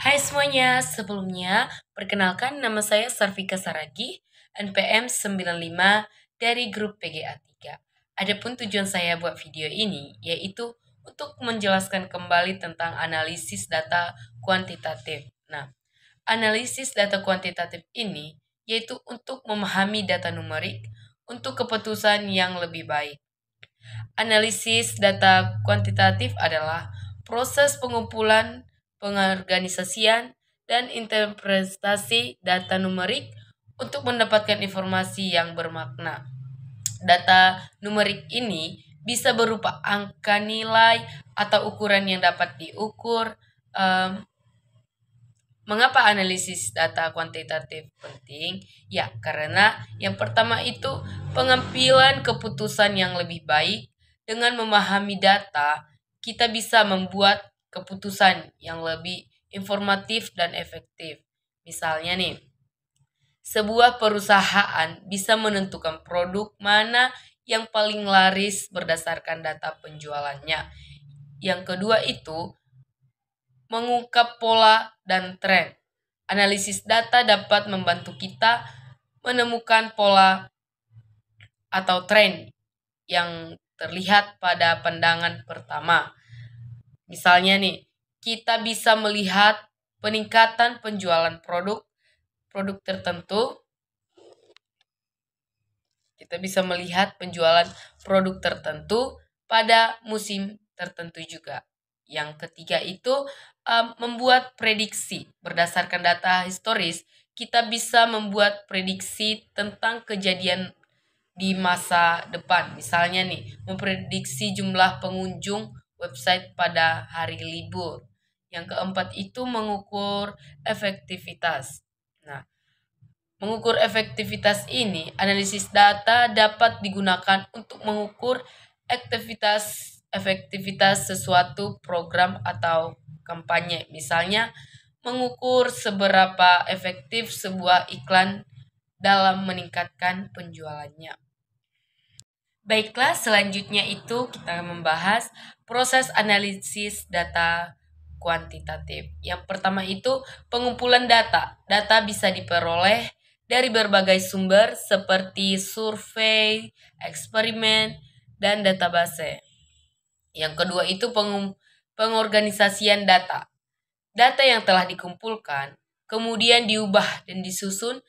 Hai semuanya, sebelumnya perkenalkan nama saya Sarvika Saragi, NPM 95 dari grup PGA 3. Adapun tujuan saya buat video ini yaitu untuk menjelaskan kembali tentang analisis data kuantitatif. Nah, analisis data kuantitatif ini yaitu untuk memahami data numerik untuk keputusan yang lebih baik. Analisis data kuantitatif adalah proses pengumpulan, pengorganisasian, dan interpretasi data numerik untuk mendapatkan informasi yang bermakna. Data numerik ini bisa berupa angka nilai atau ukuran yang dapat diukur. Mengapa analisis data kuantitatif penting? Ya, karena yang pertama itu pengambilan keputusan yang lebih baik. Dengan memahami data, kita bisa membuat keputusan yang lebih informatif dan efektif. Misalnya nih, sebuah perusahaan bisa menentukan produk mana yang paling laris berdasarkan data penjualannya. Yang kedua itu mengungkap pola dan tren. Analisis data dapat membantu kita menemukan pola atau tren yang terlihat pada pandangan pertama. Misalnya nih, kita bisa melihat peningkatan penjualan produk tertentu. Kita bisa melihat penjualan produk tertentu pada musim tertentu juga. Yang ketiga itu membuat prediksi. Berdasarkan data historis, kita bisa membuat prediksi tentang kejadian di masa depan. Misalnya nih, memprediksi jumlah pengunjung website pada hari libur. Yang keempat itu mengukur efektivitas. Nah, mengukur efektivitas ini, analisis data dapat digunakan untuk mengukur efektivitas sesuatu program atau kampanye. Misalnya, mengukur seberapa efektif sebuah iklan dalam meningkatkan penjualannya. Baiklah, selanjutnya itu kita membahas proses analisis data kuantitatif. Yang pertama itu pengumpulan data. Data bisa diperoleh dari berbagai sumber seperti survei, eksperimen, dan database. Yang kedua itu pengorganisasian data. Data yang telah dikumpulkan kemudian diubah dan disusun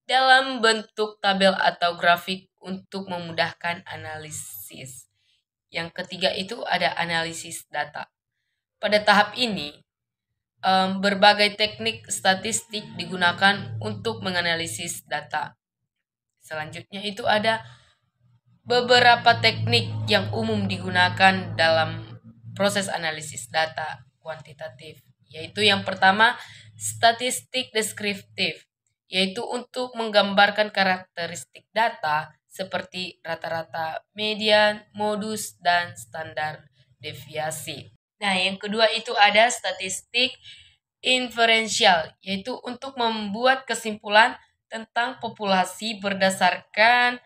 dalam bentuk tabel atau grafik untuk memudahkan analisis. Yang ketiga itu ada analisis data. Pada tahap ini, berbagai teknik statistik digunakan untuk menganalisis data. Selanjutnya itu ada beberapa teknik yang umum digunakan dalam proses analisis data kuantitatif, yaitu yang pertama statistik deskriptif, yaitu untuk menggambarkan karakteristik data seperti rata-rata, median, modus, dan standar deviasi. Nah, yang kedua itu ada statistik inferensial, yaitu untuk membuat kesimpulan tentang populasi berdasarkan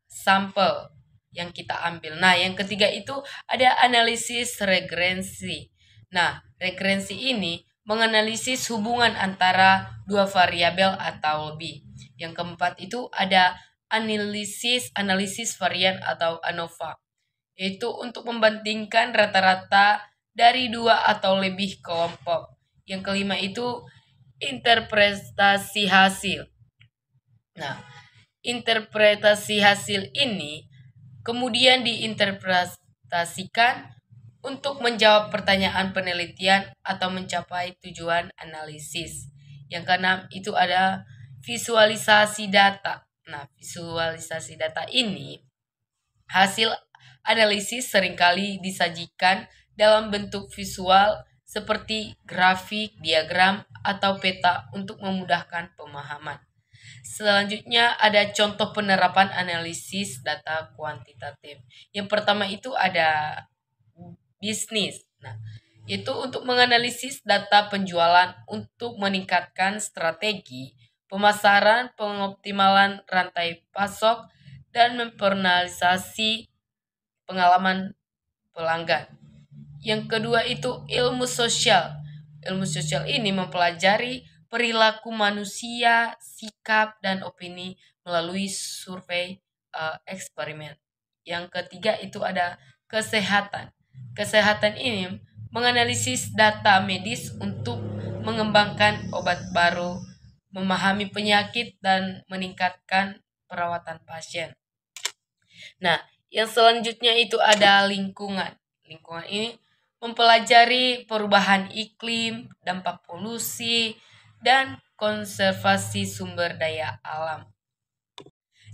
sampel yang kita ambil. Nah, yang ketiga itu ada analisis regrensi. Nah, regrensi ini menganalisis hubungan antara dua variabel atau lebih. Yang keempat itu ada analisis varian atau ANOVA, yaitu untuk membandingkan rata-rata dari dua atau lebih kelompok. Yang kelima itu interpretasi hasil. Nah, interpretasi hasil ini kemudian diinterpretasikan untuk menjawab pertanyaan penelitian atau mencapai tujuan analisis. Yang keenam itu ada visualisasi data. Nah, visualisasi data ini hasil analisis seringkali disajikan dalam bentuk visual seperti grafik, diagram, atau peta untuk memudahkan pemahaman. Selanjutnya ada contoh penerapan analisis data kuantitatif. Yang pertama itu ada bisnis. Nah, itu untuk menganalisis data penjualan untuk meningkatkan strategi pemasaran, pengoptimalan rantai pasok, dan mempersonalisasi pengalaman pelanggan. Yang kedua itu ilmu sosial. Ilmu sosial ini mempelajari perilaku manusia, sikap, dan opini melalui survei eksperimen. Yang ketiga itu ada kesehatan. Kesehatan ini menganalisis data medis untuk mengembangkan obat baru, memahami penyakit, dan meningkatkan perawatan pasien. Nah, yang selanjutnya itu ada lingkungan. Lingkungan ini mempelajari perubahan iklim, dampak polusi, dan konservasi sumber daya alam.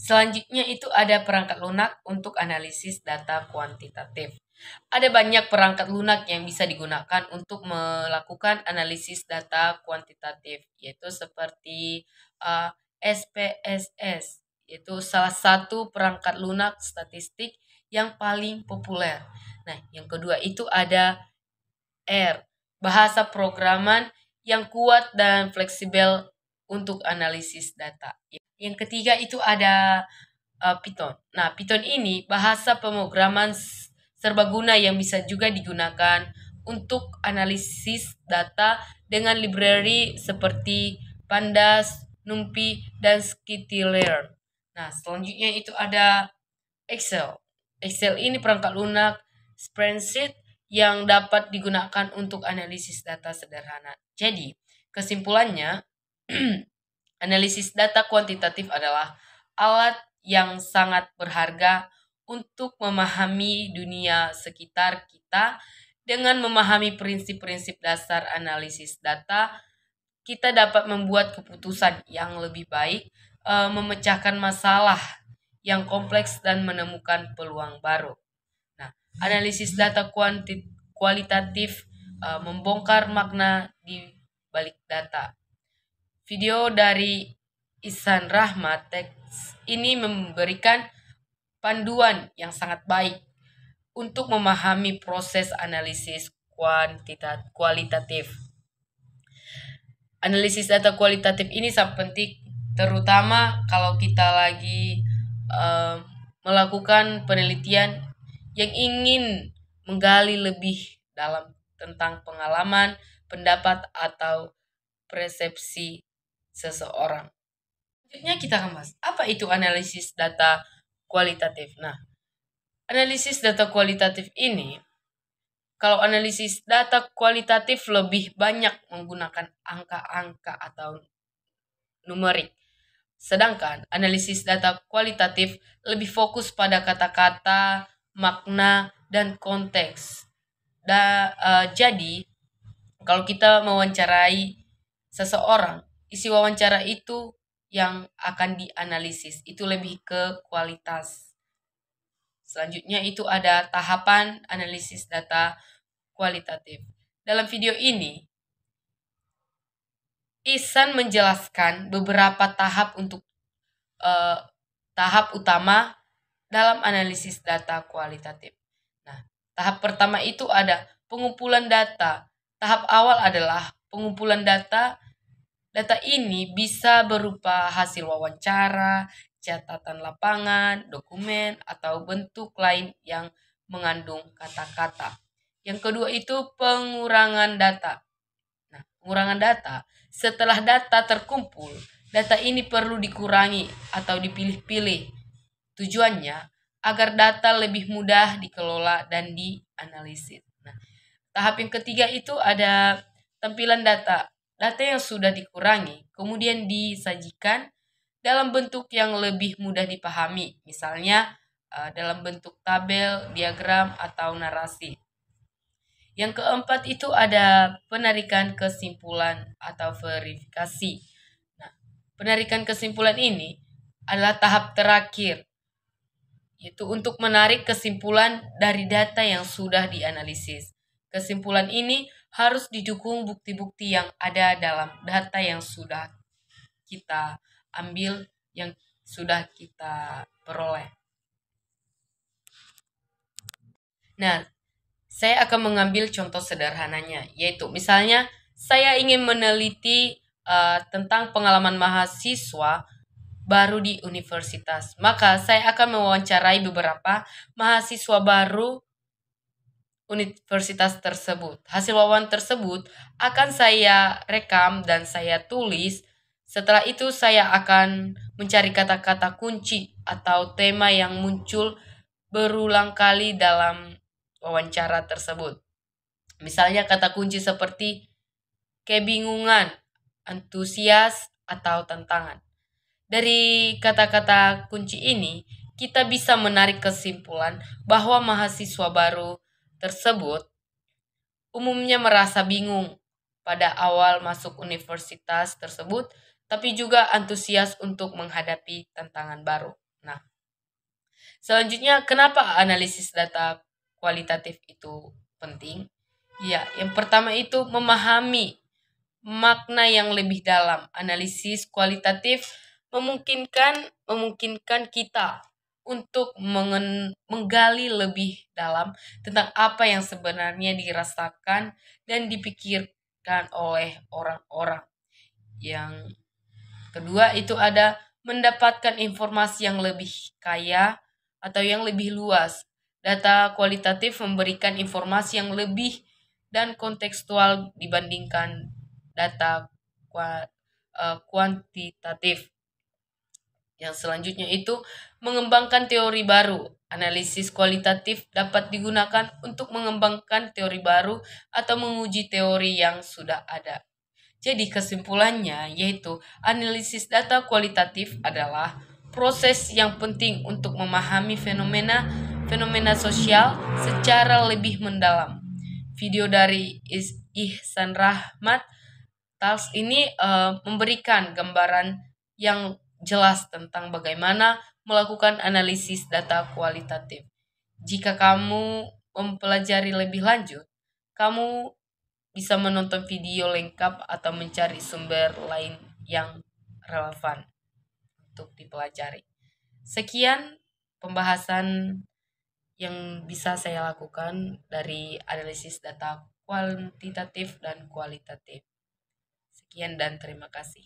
Selanjutnya itu ada perangkat lunak untuk analisis data kuantitatif. Ada banyak perangkat lunak yang bisa digunakan untuk melakukan analisis data kuantitatif, yaitu seperti SPSS, yaitu salah satu perangkat lunak statistik yang paling populer. Nah, yang kedua itu ada R, bahasa programan yang kuat dan fleksibel untuk analisis data. Yang ketiga itu ada Python. Nah, Python ini bahasa pemrograman serbaguna yang bisa juga digunakan untuk analisis data dengan library seperti Pandas, NumPy, dan Skittilearn. Nah, selanjutnya itu ada Excel. Excel ini perangkat lunak spreadsheet yang dapat digunakan untuk analisis data sederhana. Jadi, kesimpulannya, analisis data kuantitatif adalah alat yang sangat berharga untuk memahami dunia sekitar kita. Dengan memahami prinsip-prinsip dasar analisis data, kita dapat membuat keputusan yang lebih baik, memecahkan masalah yang kompleks, dan menemukan peluang baru. Nah, analisis data kualitatif membongkar makna di balik data. Video dari Ihsan Rahmat teks ini memberikan panduan yang sangat baik untuk memahami proses analisis kualitatif. Analisis data kualitatif ini sangat penting, terutama kalau kita lagi melakukan penelitian yang ingin menggali lebih dalam tentang pengalaman, pendapat, atau persepsi seseorang. Selanjutnya kita akan bahas, apa itu analisis data kualitatif? Nah, analisis data kualitatif ini, kalau analisis data kualitatif lebih banyak menggunakan angka-angka atau numerik. Sedangkan analisis data kualitatif lebih fokus pada kata-kata, makna, dan konteks. Jadi, kalau kita mewawancarai seseorang, isi wawancara itu yang akan dianalisis, itu lebih ke kualitas. Selanjutnya itu ada tahapan analisis data kualitatif. Dalam video ini, Ihsan menjelaskan beberapa tahap untuk tahap utama dalam analisis data kualitatif. Nah, tahap pertama itu ada pengumpulan data. Tahap awal adalah pengumpulan data. Data ini bisa berupa hasil wawancara, catatan lapangan, dokumen, atau bentuk lain yang mengandung kata-kata. Yang kedua itu pengurangan data. Nah, pengurangan data, setelah data terkumpul, data ini perlu dikurangi atau dipilih-pilih. Tujuannya agar data lebih mudah dikelola dan dianalisis. Nah, tahap yang ketiga itu ada tampilan data. Data yang sudah dikurangi kemudian disajikan dalam bentuk yang lebih mudah dipahami, misalnya dalam bentuk tabel, diagram, atau narasi. Yang keempat itu ada penarikan kesimpulan atau verifikasi. Nah, penarikan kesimpulan ini adalah tahap terakhir, yaitu untuk menarik kesimpulan dari data yang sudah dianalisis. Kesimpulan ini harus didukung bukti-bukti yang ada dalam data yang sudah kita ambil, yang sudah kita peroleh. Nah, saya akan mengambil contoh sederhananya, yaitu misalnya saya ingin meneliti tentang pengalaman mahasiswa baru di universitas. Maka saya akan mewawancarai beberapa mahasiswa baru universitas tersebut. Hasil wawasan tersebut akan saya rekam dan saya tulis. Setelah itu saya akan mencari kata-kata kunci atau tema yang muncul berulang kali dalam wawancara tersebut. Misalnya kata kunci seperti kebingungan, antusias, atau tantangan. Dari kata-kata kunci ini, kita bisa menarik kesimpulan bahwa mahasiswa baru tersebut umumnya merasa bingung pada awal masuk universitas tersebut, tapi juga antusias untuk menghadapi tantangan baru. Nah, selanjutnya, kenapa analisis data kualitatif itu penting? Ya, yang pertama itu memahami makna yang lebih dalam. Analisis kualitatif memungkinkan kita untuk menggali lebih dalam tentang apa yang sebenarnya dirasakan dan dipikirkan oleh orang-orang. Yang kedua itu ada mendapatkan informasi yang lebih kaya atau yang lebih luas. Data kualitatif memberikan informasi yang lebih dan kontekstual dibandingkan data kuantitatif. Yang selanjutnya itu mengembangkan teori baru. Analisis kualitatif dapat digunakan untuk mengembangkan teori baru atau menguji teori yang sudah ada. Jadi kesimpulannya yaitu analisis data kualitatif adalah proses yang penting untuk memahami fenomena sosial secara lebih mendalam. Video dari Ihsan Rahmat Tals ini memberikan gambaran yang jelas tentang bagaimana melakukan analisis data kualitatif. Jika kamu mempelajari lebih lanjut, kamu bisa menonton video lengkap atau mencari sumber lain yang relevan untuk dipelajari. Sekian pembahasan yang bisa saya lakukan dari analisis data kuantitatif dan kualitatif. Sekian dan terima kasih.